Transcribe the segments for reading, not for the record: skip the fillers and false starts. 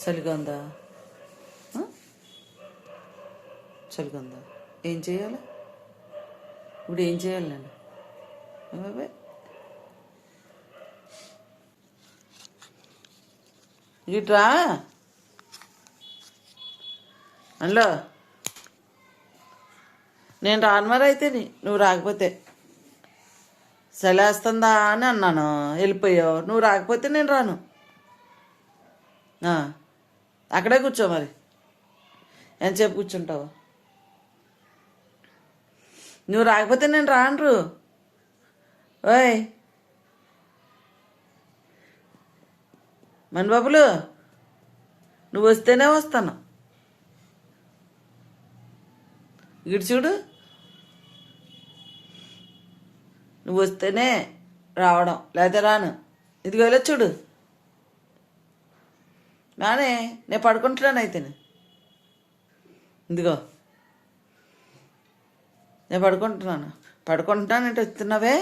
చలిగా ఉందా? చలిగా ఉందా? ఏం చేయాలి ఇప్పుడు? ఏం చేయాలి నేను? అబ్బాయి ఇట్రా అందులో. నేను రాను మరి అయితే నువ్వు రాకపోతే. చలేస్తుందా అని అన్నాను, వెళ్ళిపోయావు. నువ్వు రాకపోతే నేను రాను. అక్కడే కూర్చో మరి. ఎంతసేపు కూర్చుంటావు? నువ్వు రాకపోతే నేను రాను. ఓయ్ మన బాబులు, నువ్వు వస్తేనే వస్తాను. ఇటు చూడు, నువ్వు వస్తేనే రావడం, లేకపోతే రాను. ఇదిగో ఇలా చూడు. నానే నేను పడుకుంటున్నాను అయితే. ఇదిగో నేను పడుకుంటున్నానంటే వస్తున్నావే.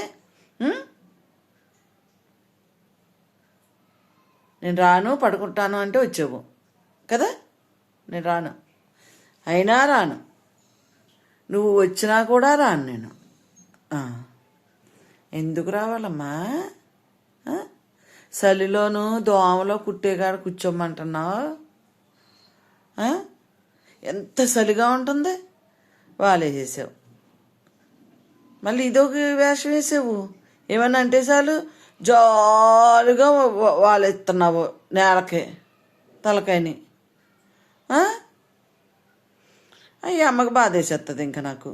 నేను రాను, పడుకుంటాను అంటే వచ్చావు కదా. నేను రాను, అయినా రాను. నువ్వు వచ్చినా కూడా రాను నేను. ఎందుకు రావాలమ్మా? చలిలోను దోమలో కుట్టేకాడ కూర్చోమంటున్నావు. ఎంత చలిగా ఉంటుంది. వాలేసేసావు, మళ్ళీ ఇదొక వేషం వేసావు. ఏమన్నా అంటే చాలు జాలుగా వాలేస్తున్నావు నేలకి తలకాయని. అయ్యి అమ్మకి బాధ వేసేస్తుంది ఇంకా నాకు.